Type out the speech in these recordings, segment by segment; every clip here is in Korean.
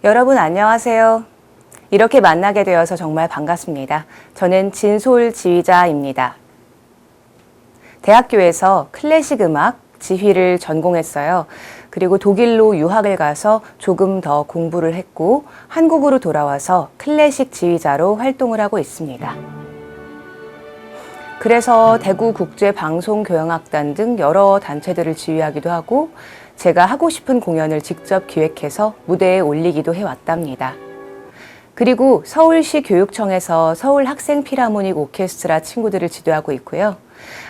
여러분 안녕하세요. 이렇게 만나게 되어서 정말 반갑습니다. 저는 진솔 지휘자입니다. 대학교에서 클래식 음악 지휘를 전공했어요. 그리고 독일로 유학을 가서 조금 더 공부를 했고 한국으로 돌아와서 클래식 지휘자로 활동을 하고 있습니다. 그래서 대구국제방송교향악단 등 여러 단체들을 지휘하기도 하고 제가 하고 싶은 공연을 직접 기획해서 무대에 올리기도 해왔답니다. 그리고 서울시 교육청에서 서울학생필하모닉 오케스트라 친구들을 지도하고 있고요.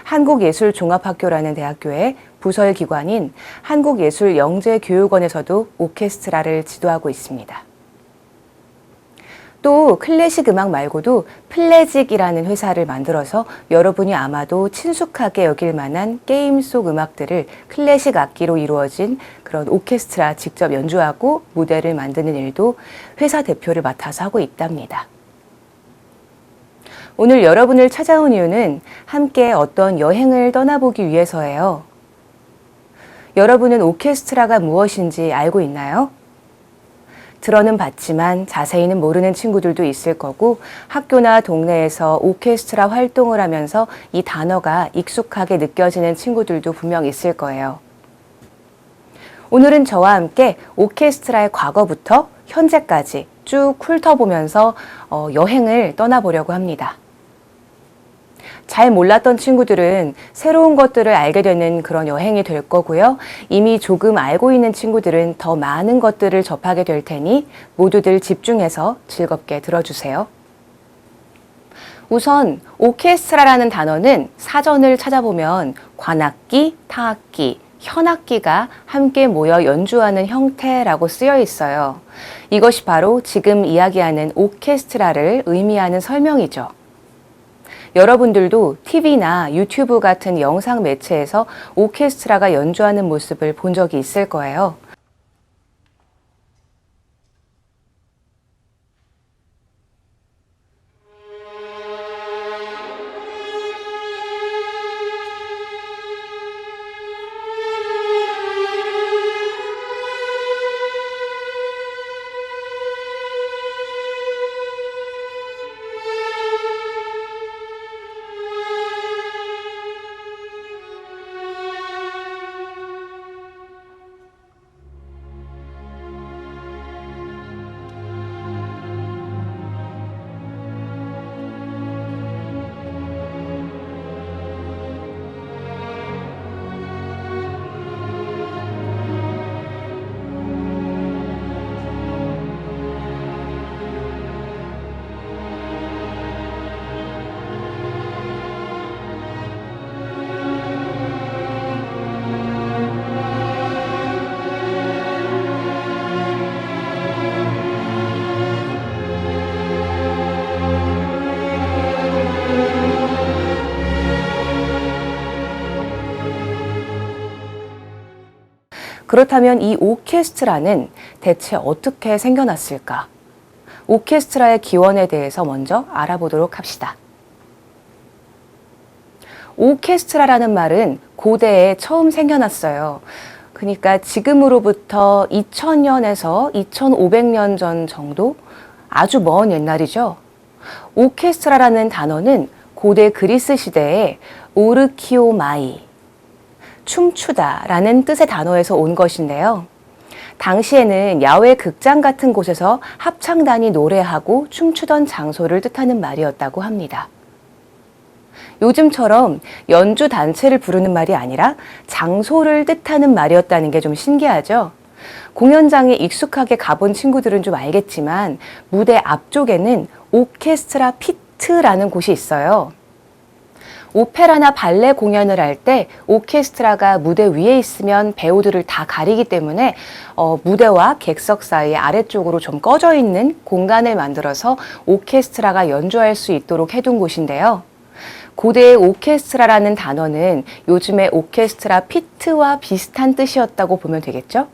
한국예술종합학교라는 대학교의 부설기관인 한국예술영재교육원에서도 오케스트라를 지도하고 있습니다. 또 클래식 음악 말고도 플래직이라는 회사를 만들어서 여러분이 아마도 친숙하게 여길 만한 게임 속 음악들을 클래식 악기로 이루어진 그런 오케스트라 직접 연주하고 무대를 만드는 일도 회사 대표를 맡아서 하고 있답니다. 오늘 여러분을 찾아온 이유는 함께 어떤 여행을 떠나보기 위해서예요. 여러분은 오케스트라가 무엇인지 알고 있나요? 들어는 봤지만 자세히는 모르는 친구들도 있을 거고 학교나 동네에서 오케스트라 활동을 하면서 이 단어가 익숙하게 느껴지는 친구들도 분명 있을 거예요. 오늘은 저와 함께 오케스트라의 과거부터 현재까지 쭉 훑어보면서 여행을 떠나보려고 합니다. 잘 몰랐던 친구들은 새로운 것들을 알게 되는 그런 여행이 될 거고요. 이미 조금 알고 있는 친구들은 더 많은 것들을 접하게 될 테니 모두들 집중해서 즐겁게 들어주세요. 우선 오케스트라라는 단어는 사전을 찾아보면 관악기, 타악기, 현악기가 함께 모여 연주하는 형태라고 쓰여 있어요. 이것이 바로 지금 이야기하는 오케스트라를 의미하는 설명이죠. 여러분들도 TV나 유튜브 같은 영상 매체에서 오케스트라가 연주하는 모습을 본 적이 있을 거예요. 그렇다면 이 오케스트라는 대체 어떻게 생겨났을까? 오케스트라의 기원에 대해서 먼저 알아보도록 합시다. 오케스트라라는 말은 고대에 처음 생겨났어요. 그러니까 지금으로부터 2000년에서 2500년 전 정도? 아주 먼 옛날이죠. 오케스트라라는 단어는 고대 그리스 시대에 오르키오마이, 춤추다라는 뜻의 단어에서 온 것인데요. 당시에는 야외 극장 같은 곳에서 합창단이 노래하고 춤추던 장소를 뜻하는 말이었다고 합니다. 요즘처럼 연주 단체를 부르는 말이 아니라 장소를 뜻하는 말이었다는 게 좀 신기하죠? 공연장에 익숙하게 가본 친구들은 좀 알겠지만 무대 앞쪽에는 오케스트라 피트라는 곳이 있어요. 오페라나 발레 공연을 할 때 오케스트라가 무대 위에 있으면 배우들을 다 가리기 때문에 무대와 객석 사이 아래쪽으로 좀 꺼져 있는 공간을 만들어서 오케스트라가 연주할 수 있도록 해둔 곳인데요. 고대의 오케스트라라는 단어는 요즘의 오케스트라 피트와 비슷한 뜻이었다고 보면 되겠죠?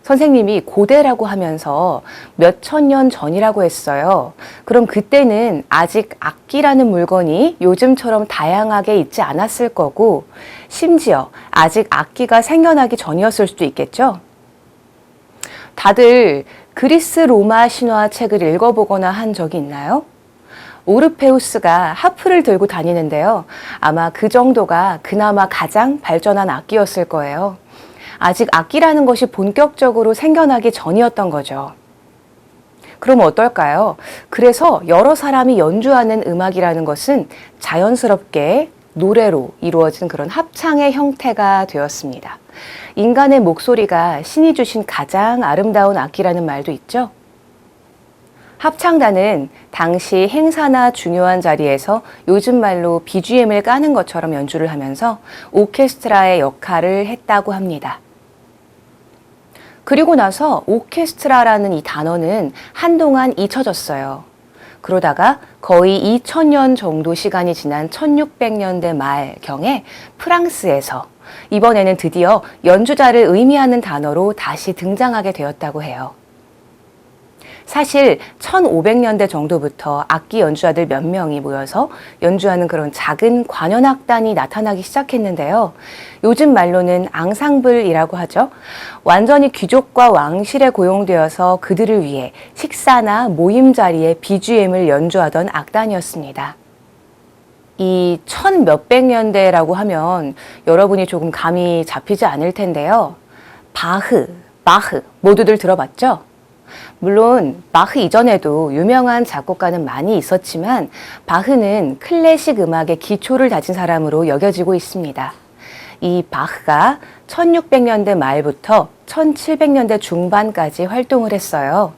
선생님이 고대라고 하면서 몇천 년 전이라고 했어요. 그럼 그때는 아직 악기라는 물건이 요즘처럼 다양하게 있지 않았을 거고, 심지어 아직 악기가 생겨나기 전이었을 수도 있겠죠? 다들 그리스 로마 신화 책을 읽어보거나 한 적이 있나요? 오르페우스가 하프를 들고 다니는데요. 아마 그 정도가 그나마 가장 발전한 악기였을 거예요. 아직 악기라는 것이 본격적으로 생겨나기 전이었던 거죠. 그럼 어떨까요? 그래서 여러 사람이 연주하는 음악이라는 것은 자연스럽게 노래로 이루어진 그런 합창의 형태가 되었습니다. 인간의 목소리가 신이 주신 가장 아름다운 악기라는 말도 있죠. 합창단은 당시 행사나 중요한 자리에서 요즘 말로 BGM을 까는 것처럼 연주를 하면서 오케스트라의 역할을 했다고 합니다. 그리고 나서 오케스트라라는 이 단어는 한동안 잊혀졌어요. 그러다가 거의 2000년 정도 시간이 지난 1600년대 말경에 프랑스에서 이번에는 드디어 연주자를 의미하는 단어로 다시 등장하게 되었다고 해요. 사실 1500년대 정도부터 악기 연주자들 몇 명이 모여서 연주하는 그런 작은 관현악단이 나타나기 시작했는데요. 요즘 말로는 앙상블이라고 하죠. 완전히 귀족과 왕실에 고용되어서 그들을 위해 식사나 모임 자리에 BGM을 연주하던 악단이었습니다. 이 1000몇백 년대라고 하면 여러분이 조금 감이 잡히지 않을 텐데요. 바흐, 마흐 모두들 들어봤죠? 물론 바흐 이전에도 유명한 작곡가는 많이 있었지만 바흐는 클래식 음악의 기초를 다진 사람으로 여겨지고 있습니다. 이 바흐가 1600년대 말부터 1700년대 중반까지 활동을 했어요.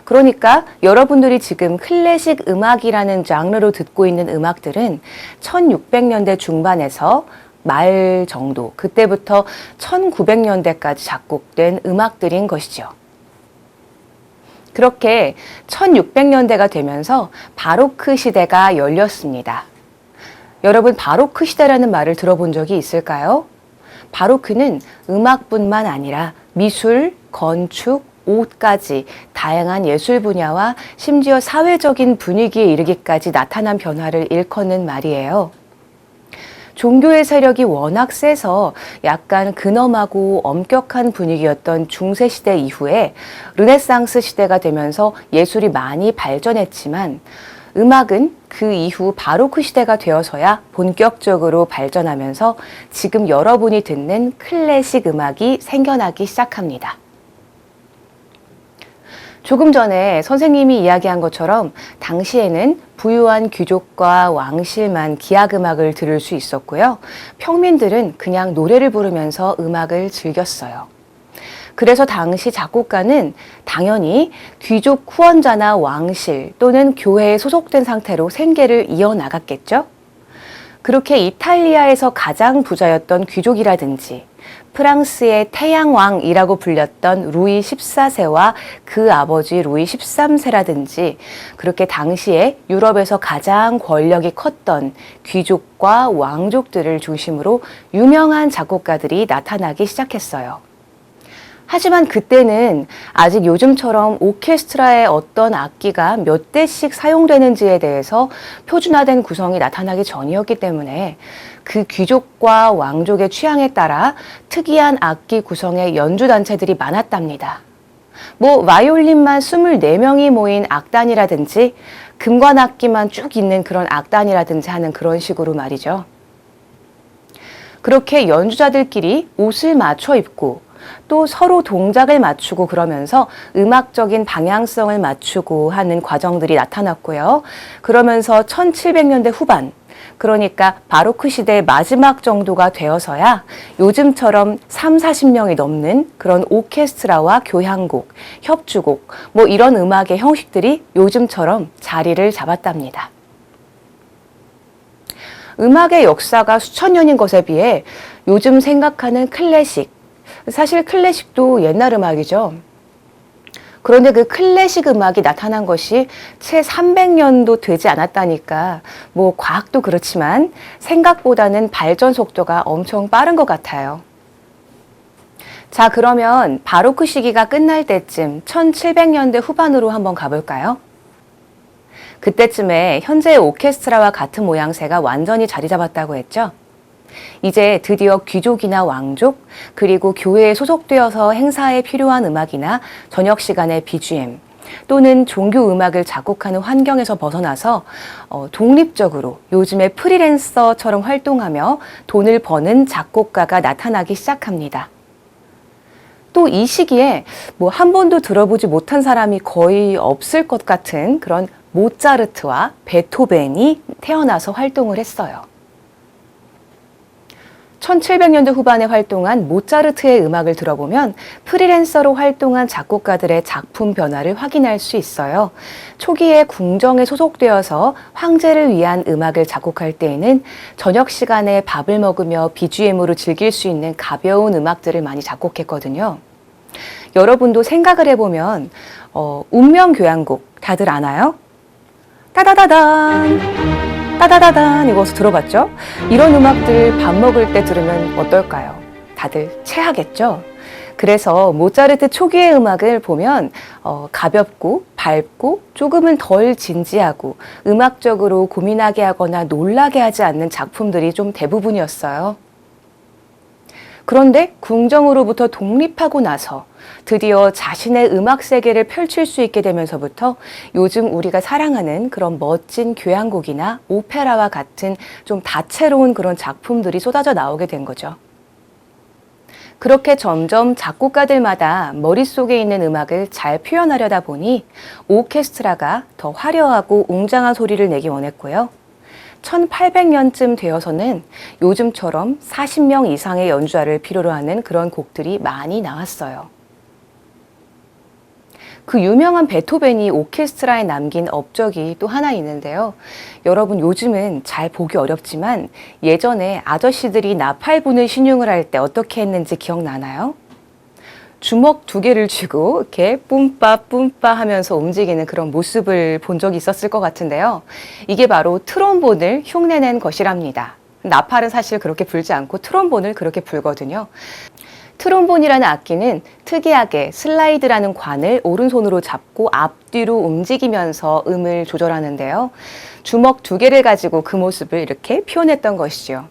그러니까 여러분들이 지금 클래식 음악이라는 장르로 듣고 있는 음악들은 1600년대 중반에서 말 정도, 그때부터 1900년대까지 작곡된 음악들인 것이죠. 그렇게 1600년대가 되면서 바로크 시대가 열렸습니다. 여러분, 바로크 시대라는 말을 들어본 적이 있을까요? 바로크는 음악뿐만 아니라 미술, 건축, 옷까지 다양한 예술 분야와 심지어 사회적인 분위기에 이르기까지 나타난 변화를 일컫는 말이에요. 종교의 세력이 워낙 세서 약간 근엄하고 엄격한 분위기였던 중세시대 이후에 르네상스 시대가 되면서 예술이 많이 발전했지만 음악은 그 이후 바로크 시대가 되어서야 본격적으로 발전하면서 지금 여러분이 듣는 클래식 음악이 생겨나기 시작합니다. 조금 전에 선생님이 이야기한 것처럼 당시에는 부유한 귀족과 왕실만 기악음악을 들을 수 있었고요. 평민들은 그냥 노래를 부르면서 음악을 즐겼어요. 그래서 당시 작곡가는 당연히 귀족 후원자나 왕실 또는 교회에 소속된 상태로 생계를 이어나갔겠죠. 그렇게 이탈리아에서 가장 부자였던 귀족이라든지 프랑스의 태양왕이라고 불렸던 루이 14세와 그 아버지 루이 13세라든지 그렇게 당시에 유럽에서 가장 권력이 컸던 귀족과 왕족들을 중심으로 유명한 작곡가들이 나타나기 시작했어요. 하지만 그때는 아직 요즘처럼 오케스트라의 어떤 악기가 몇 대씩 사용되는지에 대해서 표준화된 구성이 나타나기 전이었기 때문에 그 귀족과 왕족의 취향에 따라 특이한 악기 구성의 연주단체들이 많았답니다. 바이올린만 24명이 모인 악단이라든지 금관악기만 쭉 있는 그런 악단이라든지 하는 그런 식으로 말이죠. 그렇게 연주자들끼리 옷을 맞춰 입고 또 서로 동작을 맞추고 그러면서 음악적인 방향성을 맞추고 하는 과정들이 나타났고요. 그러면서 1700년대 후반, 그러니까 바로크 시대의 마지막 정도가 되어서야 요즘처럼 3, 40명이 넘는 그런 오케스트라와 교향곡, 협주곡, 이런 음악의 형식들이 요즘처럼 자리를 잡았답니다. 음악의 역사가 수천 년인 것에 비해 요즘 생각하는 클래식, 사실 클래식도 옛날 음악이죠. 그런데 그 클래식 음악이 나타난 것이 채 300년도 되지 않았다니까 과학도 그렇지만 생각보다는 발전 속도가 엄청 빠른 것 같아요. 자, 그러면 바로크 시기가 끝날 때쯤 1700년대 후반으로 한번 가볼까요? 그때쯤에 현재의 오케스트라와 같은 모양새가 완전히 자리 잡았다고 했죠. 이제 드디어 귀족이나 왕족, 그리고 교회에 소속되어서 행사에 필요한 음악이나 저녁 시간의 BGM, 또는 종교 음악을 작곡하는 환경에서 벗어나서 독립적으로 요즘의 프리랜서처럼 활동하며 돈을 버는 작곡가가 나타나기 시작합니다. 또 이 시기에 한 번도 들어보지 못한 사람이 거의 없을 것 같은 그런 모차르트와 베토벤이 태어나서 활동을 했어요. 1700년대 후반에 활동한 모차르트의 음악을 들어보면 프리랜서로 활동한 작곡가들의 작품 변화를 확인할 수 있어요. 초기에 궁정에 소속되어서 황제를 위한 음악을 작곡할 때에는 저녁 시간에 밥을 먹으며 BGM으로 즐길 수 있는 가벼운 음악들을 많이 작곡했거든요. 여러분도 생각을 해보면 운명교향곡 다들 아나요? 따다다단 따다다단 이거 들어봤죠? 이런 음악들 밥 먹을 때 들으면 어떨까요? 다들 체하겠죠? 그래서 모차르트 초기의 음악을 보면 가볍고 밝고 조금은 덜 진지하고 음악적으로 고민하게 하거나 놀라게 하지 않는 작품들이 좀 대부분이었어요. 그런데 궁정으로부터 독립하고 나서 드디어 자신의 음악 세계를 펼칠 수 있게 되면서부터 요즘 우리가 사랑하는 그런 멋진 교향곡이나 오페라와 같은 좀 다채로운 그런 작품들이 쏟아져 나오게 된 거죠. 그렇게 점점 작곡가들마다 머릿속에 있는 음악을 잘 표현하려다 보니 오케스트라가 더 화려하고 웅장한 소리를 내기 원했고요. 1800년쯤 되어서는 요즘처럼 40명 이상의 연주자를 필요로 하는 그런 곡들이 많이 나왔어요. 그 유명한 베토벤이 오케스트라에 남긴 업적이 또 하나 있는데요. 여러분 요즘은 잘 보기 어렵지만 예전에 아저씨들이 나팔분을 신용을 할 때 어떻게 했는지 기억나나요? 주먹 2개를 쥐고 이렇게 뿜빠 뿜빠 하면서 움직이는 그런 모습을 본 적이 있었을 것 같은데요. 이게 바로 트롬본을 흉내낸 것이랍니다. 나팔은 사실 그렇게 불지 않고 트롬본을 그렇게 불거든요. 트롬본이라는 악기는 특이하게 슬라이드라는 관을 오른손으로 잡고 앞뒤로 움직이면서 음을 조절하는데요. 주먹 2개를 가지고 그 모습을 이렇게 표현했던 것이죠.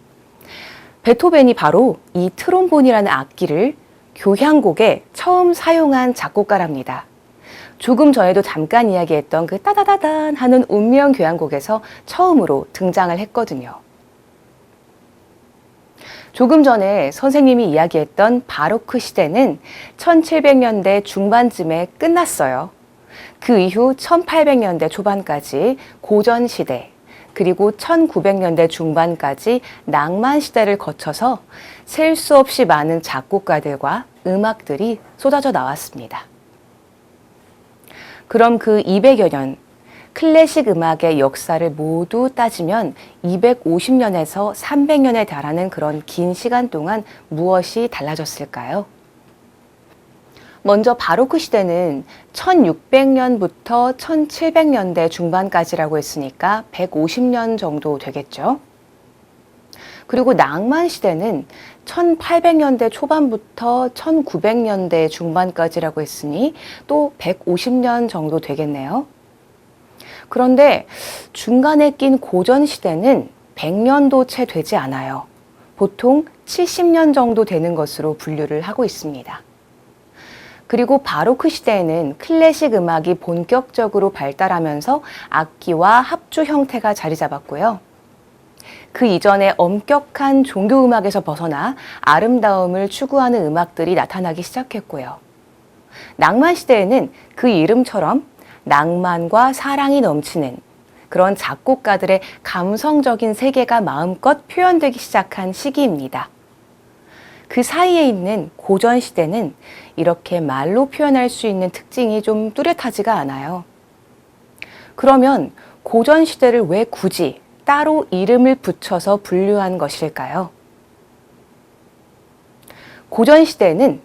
베토벤이 바로 이 트롬본이라는 악기를 교향곡에 처음 사용한 작곡가랍니다. 조금 전에도 잠깐 이야기했던 그 따다다단 하는 운명 교향곡에서 처음으로 등장을 했거든요. 조금 전에 선생님이 이야기했던 바로크 시대는 1700년대 중반쯤에 끝났어요. 그 이후 1800년대 초반까지 고전 시대, 그리고 1900년대 중반까지 낭만 시대를 거쳐서 셀 수 없이 많은 작곡가들과 음악들이 쏟아져 나왔습니다. 그럼 그 200여 년 클래식 음악의 역사를 모두 따지면 250년에서 300년에 달하는 그런 긴 시간 동안 무엇이 달라졌을까요? 먼저 바로크 시대는 1600년부터 1700년대 중반까지라고 했으니까 150년 정도 되겠죠. 그리고 낭만 시대는 1800년대 초반부터 1900년대 중반까지라고 했으니 또 150년 정도 되겠네요. 그런데 중간에 낀 고전 시대는 100년도 채 되지 않아요. 보통 70년 정도 되는 것으로 분류를 하고 있습니다. 그리고 바로크 시대에는 클래식 음악이 본격적으로 발달하면서 악기와 합주 형태가 자리 잡았고요. 그 이전에 엄격한 종교 음악에서 벗어나 아름다움을 추구하는 음악들이 나타나기 시작했고요. 낭만 시대에는 그 이름처럼 낭만과 사랑이 넘치는 그런 작곡가들의 감성적인 세계가 마음껏 표현되기 시작한 시기입니다. 그 사이에 있는 고전 시대는 이렇게 말로 표현할 수 있는 특징이 좀 뚜렷하지가 않아요. 그러면 고전 시대를 왜 굳이 따로 이름을 붙여서 분류한 것일까요? 고전 시대는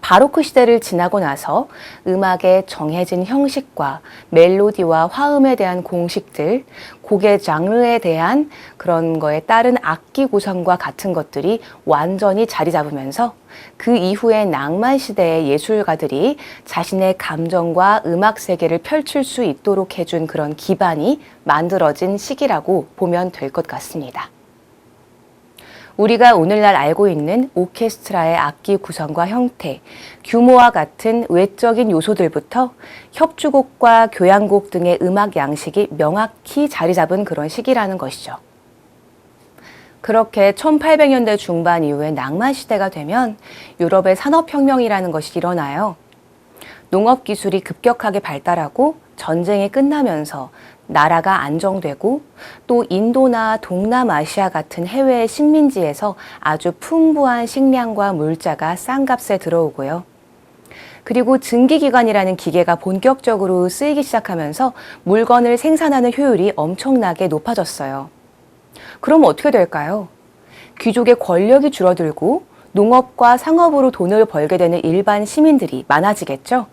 바로크 시대를 지나고 나서 음악의 정해진 형식과 멜로디와 화음에 대한 공식들, 곡의 장르에 대한 그런 거에 따른 악기 구성과 같은 것들이 완전히 자리 잡으면서 그 이후에 낭만 시대의 예술가들이 자신의 감정과 음악 세계를 펼칠 수 있도록 해준 그런 기반이 만들어진 시기라고 보면 될 것 같습니다. 우리가 오늘날 알고 있는 오케스트라의 악기 구성과 형태, 규모와 같은 외적인 요소들부터 협주곡과 교향곡 등의 음악 양식이 명확히 자리 잡은 그런 시기라는 것이죠. 그렇게 1800년대 중반 이후에 낭만 시대가 되면 유럽의 산업혁명이라는 것이 일어나요. 농업 기술이 급격하게 발달하고 전쟁이 끝나면서 나라가 안정되고 또 인도나 동남아시아 같은 해외의 식민지에서 아주 풍부한 식량과 물자가 싼 값에 들어오고요. 그리고 증기기관이라는 기계가 본격적으로 쓰이기 시작하면서 물건을 생산하는 효율이 엄청나게 높아졌어요. 그럼 어떻게 될까요? 귀족의 권력이 줄어들고 농업과 상업으로 돈을 벌게 되는 일반 시민들이 많아지겠죠?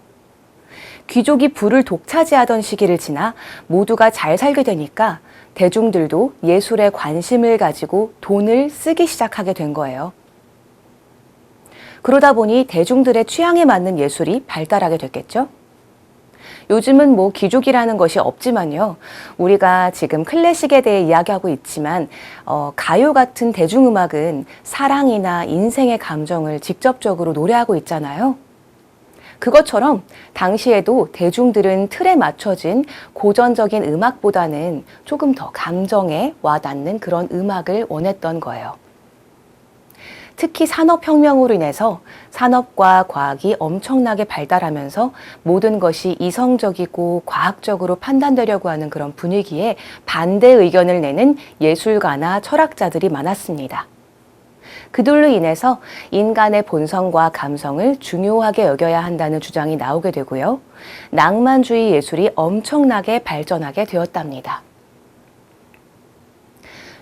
귀족이 부를 독차지하던 시기를 지나 모두가 잘 살게 되니까 대중들도 예술에 관심을 가지고 돈을 쓰기 시작하게 된 거예요. 그러다 보니 대중들의 취향에 맞는 예술이 발달하게 됐겠죠? 요즘은 귀족이라는 것이 없지만요. 우리가 지금 클래식에 대해 이야기하고 있지만 가요 같은 대중음악은 사랑이나 인생의 감정을 직접적으로 노래하고 있잖아요. 그것처럼 당시에도 대중들은 틀에 맞춰진 고전적인 음악보다는 조금 더 감정에 와닿는 그런 음악을 원했던 거예요. 특히 산업혁명으로 인해서 산업과 과학이 엄청나게 발달하면서 모든 것이 이성적이고 과학적으로 판단되려고 하는 그런 분위기에 반대 의견을 내는 예술가나 철학자들이 많았습니다. 그들로 인해서 인간의 본성과 감성을 중요하게 여겨야 한다는 주장이 나오게 되고요. 낭만주의 예술이 엄청나게 발전하게 되었답니다.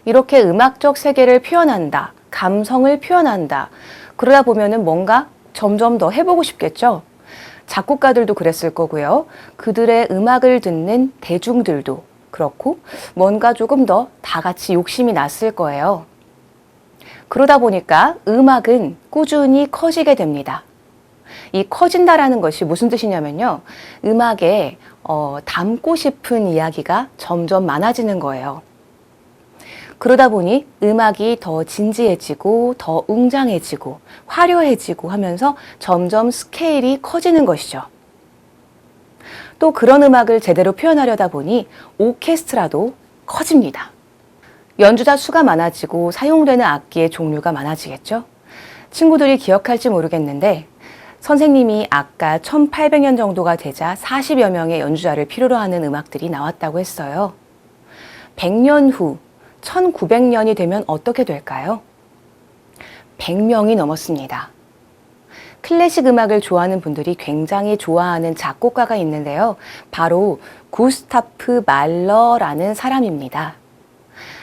이렇게 음악적 세계를 표현한다, 감성을 표현한다. 그러다 보면은 뭔가 점점 더 해보고 싶겠죠? 작곡가들도 그랬을 거고요. 그들의 음악을 듣는 대중들도 그렇고 뭔가 조금 더 다 같이 욕심이 났을 거예요. 그러다 보니까 음악은 꾸준히 커지게 됩니다. 이 커진다라는 것이 무슨 뜻이냐면요. 음악에 담고 싶은 이야기가 점점 많아지는 거예요. 그러다 보니 음악이 더 진지해지고 더 웅장해지고 화려해지고 하면서 점점 스케일이 커지는 것이죠. 또 그런 음악을 제대로 표현하려다 보니 오케스트라도 커집니다. 연주자 수가 많아지고 사용되는 악기의 종류가 많아지겠죠? 친구들이 기억할지 모르겠는데 선생님이 아까 1800년 정도가 되자 40여 명의 연주자를 필요로 하는 음악들이 나왔다고 했어요. 100년 후 1900년이 되면 어떻게 될까요? 100명이 넘었습니다. 클래식 음악을 좋아하는 분들이 굉장히 좋아하는 작곡가가 있는데요. 바로 구스타프 말러라는 사람입니다.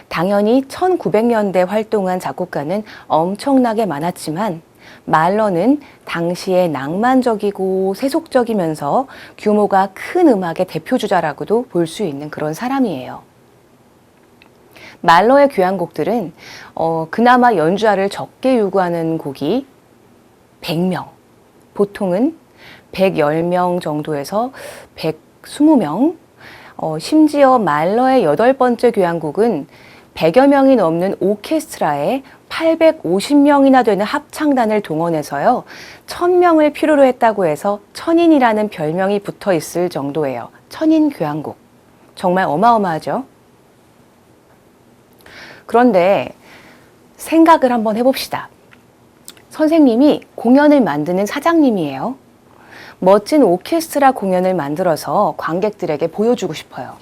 당연히 1900년대 활동한 작곡가는 엄청나게 많았지만 말러는 당시에 낭만적이고 세속적이면서 규모가 큰 음악의 대표주자라고도 볼 수 있는 그런 사람이에요. 말러의 교향곡들은 그나마 연주자를 적게 요구하는 곡이 100명, 보통은 110명 정도에서 120명, 심지어 말러의 8번째 교향곡은 100여 명이 넘는 오케스트라에 850명이나 되는 합창단을 동원해서요. 1000명을 필요로 했다고 해서 천인이라는 별명이 붙어 있을 정도예요. 천인 교향곡. 정말 어마어마하죠? 그런데 생각을 한번 해봅시다. 선생님이 공연을 만드는 사장님이에요. 멋진 오케스트라 공연을 만들어서 관객들에게 보여주고 싶어요.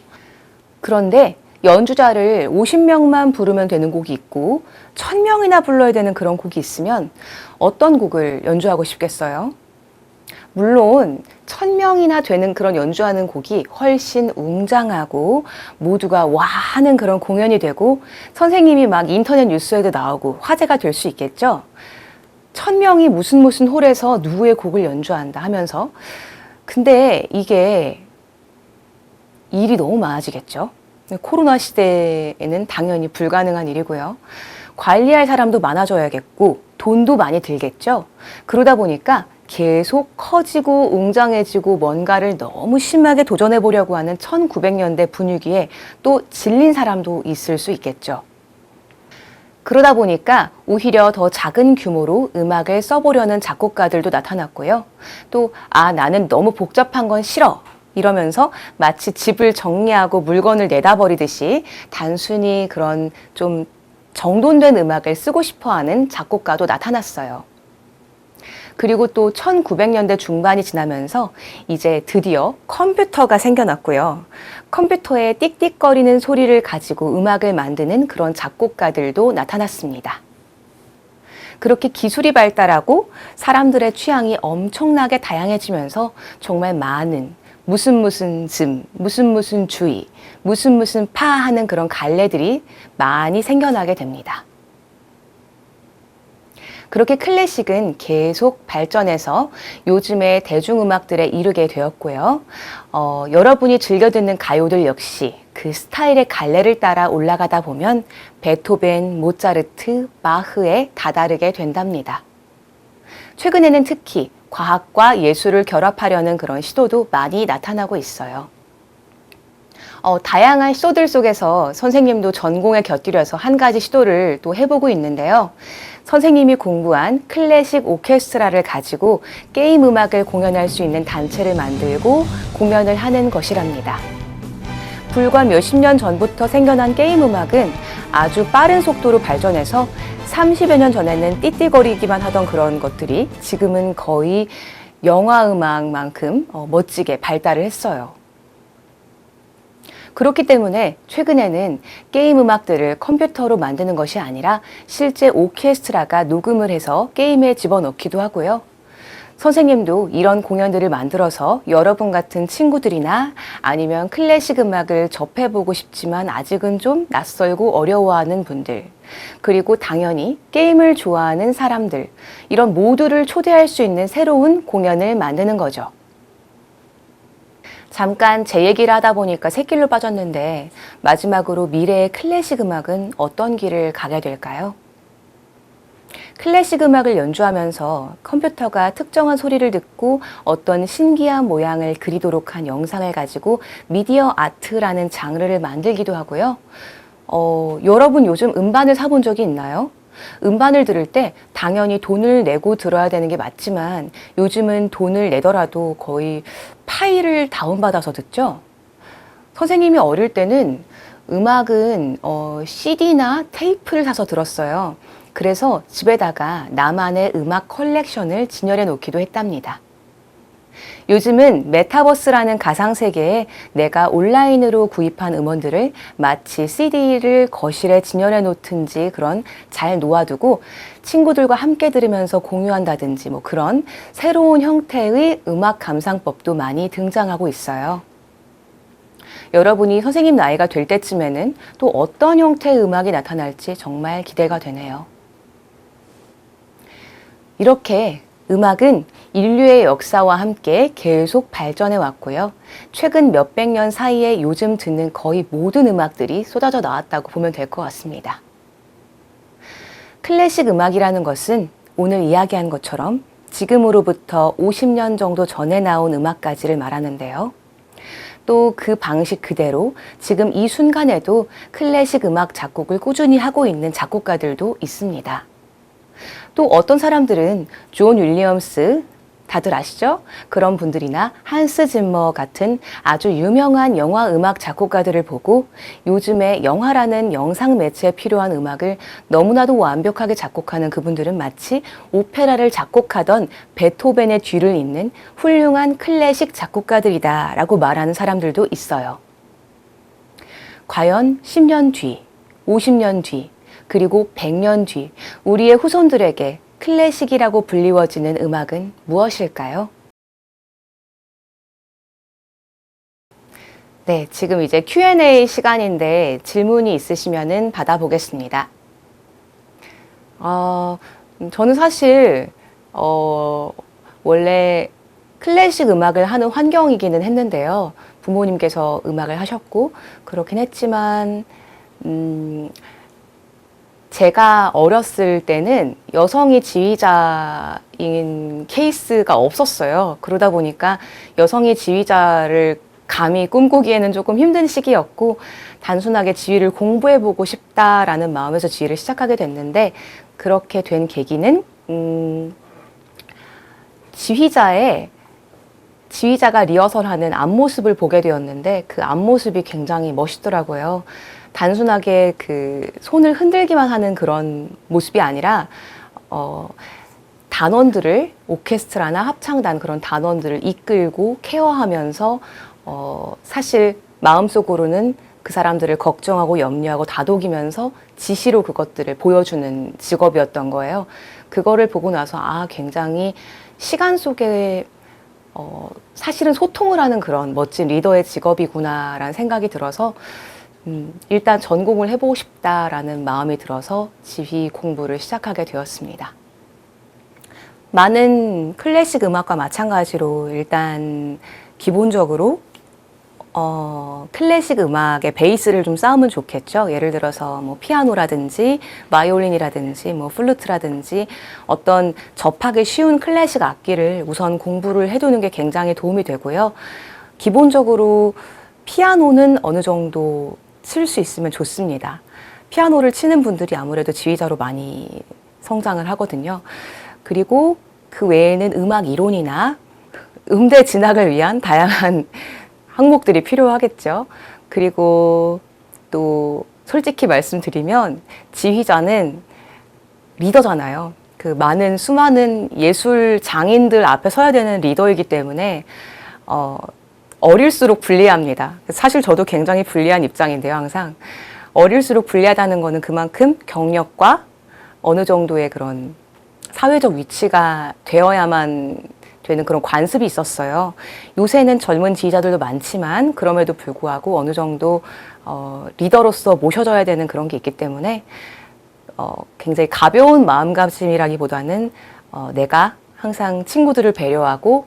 그런데 연주자를 50명만 부르면 되는 곡이 있고 1000명이나 불러야 되는 그런 곡이 있으면 어떤 곡을 연주하고 싶겠어요? 물론 1000명이나 되는 그런 연주하는 곡이 훨씬 웅장하고 모두가 와 하는 그런 공연이 되고 선생님이 막 인터넷 뉴스에도 나오고 화제가 될 수 있겠죠? 1000명이 무슨 홀에서 누구의 곡을 연주한다 하면서 근데 이게 일이 너무 많아지겠죠? 코로나 시대에는 당연히 불가능한 일이고요. 관리할 사람도 많아져야겠고 돈도 많이 들겠죠. 그러다 보니까 계속 커지고 웅장해지고 뭔가를 너무 심하게 도전해 보려고 하는 1900년대 분위기에 또 질린 사람도 있을 수 있겠죠. 그러다 보니까 오히려 더 작은 규모로 음악을 써보려는 작곡가들도 나타났고요. 또, 나는 너무 복잡한 건 싫어. 이러면서 마치 집을 정리하고 물건을 내다버리듯이 단순히 그런 좀 정돈된 음악을 쓰고 싶어 하는 작곡가도 나타났어요. 그리고 또 1900년대 중반이 지나면서 이제 드디어 컴퓨터가 생겨났고요. 컴퓨터의 띡띡거리는 소리를 가지고 음악을 만드는 그런 작곡가들도 나타났습니다. 그렇게 기술이 발달하고 사람들의 취향이 엄청나게 다양해지면서 정말 많은 무슨 무슨 주의, 무슨 파 하는 그런 갈래들이 많이 생겨나게 됩니다. 그렇게 클래식은 계속 발전해서 요즘의 대중음악들에 이르게 되었고요. 여러분이 즐겨 듣는 가요들 역시 그 스타일의 갈래를 따라 올라가다 보면 베토벤, 모차르트, 바흐에 다다르게 된답니다. 최근에는 특히 과학과 예술을 결합하려는 그런 시도도 많이 나타나고 있어요. 다양한 시도들 속에서 선생님도 전공에 곁들여서 한 가지 시도를 또 해보고 있는데요. 선생님이 공부한 클래식 오케스트라를 가지고 게임 음악을 공연할 수 있는 단체를 만들고 공연을 하는 것이랍니다. 불과 몇십 년 전부터 생겨난 게임 음악은 아주 빠른 속도로 발전해서 30여 년 전에는 띠띠거리기만 하던 그런 것들이 지금은 거의 영화 음악만큼 멋지게 발달을 했어요. 그렇기 때문에 최근에는 게임 음악들을 컴퓨터로 만드는 것이 아니라 실제 오케스트라가 녹음을 해서 게임에 집어넣기도 하고요. 선생님도 이런 공연들을 만들어서 여러분 같은 친구들이나 아니면 클래식 음악을 접해보고 싶지만 아직은 좀 낯설고 어려워하는 분들, 그리고 당연히 게임을 좋아하는 사람들, 이런 모두를 초대할 수 있는 새로운 공연을 만드는 거죠. 잠깐 제 얘기를 하다 보니까 샛길로 빠졌는데 마지막으로 미래의 클래식 음악은 어떤 길을 가게 될까요? 클래식 음악을 연주하면서 컴퓨터가 특정한 소리를 듣고 어떤 신기한 모양을 그리도록 한 영상을 가지고 미디어 아트라는 장르를 만들기도 하고요. 여러분 요즘 음반을 사본 적이 있나요? 음반을 들을 때 당연히 돈을 내고 들어야 되는 게 맞지만 요즘은 돈을 내더라도 거의 파일을 다운받아서 듣죠. 선생님이 어릴 때는 음악은 CD나 테이프를 사서 들었어요. 그래서 집에다가 나만의 음악 컬렉션을 진열해 놓기도 했답니다. 요즘은 메타버스라는 가상세계에 내가 온라인으로 구입한 음원들을 마치 CD를 거실에 진열해 놓든지 그런 잘 놓아두고 친구들과 함께 들으면서 공유한다든지 뭐 그런 새로운 형태의 음악 감상법도 많이 등장하고 있어요. 여러분이 선생님 나이가 될 때쯤에는 또 어떤 형태의 음악이 나타날지 정말 기대가 되네요. 이렇게 음악은 인류의 역사와 함께 계속 발전해 왔고요. 최근 몇백 년 사이에 요즘 듣는 거의 모든 음악들이 쏟아져 나왔다고 보면 될 것 같습니다. 클래식 음악이라는 것은 오늘 이야기한 것처럼 지금으로부터 50년 정도 전에 나온 음악까지를 말하는데요. 또 그 방식 그대로 지금 이 순간에도 클래식 음악 작곡을 꾸준히 하고 있는 작곡가들도 있습니다. 또 어떤 사람들은 존 윌리엄스, 다들 아시죠? 그런 분들이나 한스 짐머 같은 아주 유명한 영화 음악 작곡가들을 보고 요즘에 영화라는 영상 매체에 필요한 음악을 너무나도 완벽하게 작곡하는 그분들은 마치 오페라를 작곡하던 베토벤의 뒤를 잇는 훌륭한 클래식 작곡가들이다 라고 말하는 사람들도 있어요. 과연 10년 뒤, 50년 뒤, 그리고 100년 뒤 우리의 후손들에게 클래식이라고 불리워지는 음악은 무엇일까요? 네, 지금 이제 Q&A 시간인데 질문이 있으시면은 받아보겠습니다. 저는 사실 원래 클래식 음악을 하는 환경이기는 했는데요. 부모님께서 음악을 하셨고 그렇긴 했지만 제가 어렸을 때는 여성이 지휘자인 케이스가 없었어요. 그러다 보니까 여성이 지휘자를 감히 꿈꾸기에는 조금 힘든 시기였고 단순하게 지휘를 공부해보고 싶다라는 마음에서 지휘를 시작하게 됐는데 그렇게 된 계기는 지휘자가 리허설하는 앞모습을 보게 되었는데 그 앞모습이 굉장히 멋있더라고요. 단순하게 그 손을 흔들기만 하는 그런 모습이 아니라 단원들을 오케스트라나 합창단 그런 단원들을 이끌고 케어하면서 사실 마음속으로는 그 사람들을 걱정하고 염려하고 다독이면서 지시로 그것들을 보여주는 직업이었던 거예요. 그거를 보고 나서 굉장히 시간 속에 사실은 소통을 하는 그런 멋진 리더의 직업이구나라는 생각이 들어서 일단 전공을 해보고 싶다라는 마음이 들어서 지휘 공부를 시작하게 되었습니다. 많은 클래식 음악과 마찬가지로 일단 기본적으로 클래식 음악의 베이스를 좀 쌓으면 좋겠죠. 예를 들어서 뭐 피아노라든지 바이올린이라든지 뭐 플루트라든지 어떤 접하기 쉬운 클래식 악기를 우선 공부를 해두는 게 굉장히 도움이 되고요. 기본적으로 피아노는 어느 정도 칠 수 있으면 좋습니다. 피아노를 치는 분들이 아무래도 지휘자로 많이 성장을 하거든요. 그리고 그 외에는 음악 이론이나 음대 진학을 위한 다양한 항목들이 필요하겠죠. 그리고 또 솔직히 말씀드리면 지휘자는 리더잖아요. 그 수많은 예술 장인들 앞에 서야 되는 리더이기 때문에 어릴수록 불리합니다. 사실 저도 굉장히 불리한 입장인데요, 항상. 어릴수록 불리하다는 거는 그만큼 경력과 어느 정도의 그런 사회적 위치가 되어야만 되는 그런 관습이 있었어요. 요새는 젊은 지휘자들도 많지만 그럼에도 불구하고 어느 정도 리더로서 모셔져야 되는 그런 게 있기 때문에 굉장히 가벼운 마음가짐이라기보다는 내가 항상 친구들을 배려하고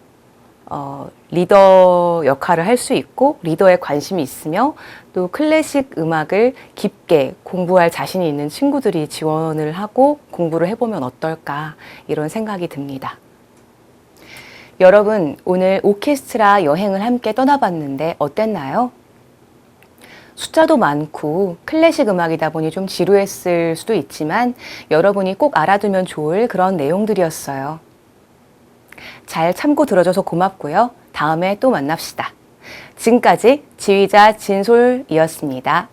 리더 역할을 할 수 있고 리더에 관심이 있으며 또 클래식 음악을 깊게 공부할 자신이 있는 친구들이 지원을 하고 공부를 해보면 어떨까 이런 생각이 듭니다. 여러분, 오늘 오케스트라 여행을 함께 떠나봤는데 어땠나요? 숫자도 많고 클래식 음악이다 보니 좀 지루했을 수도 있지만 여러분이 꼭 알아두면 좋을 그런 내용들이었어요. 잘 참고 들어줘서 고맙고요. 다음에 또 만납시다. 지금까지 지휘자 진솔이었습니다.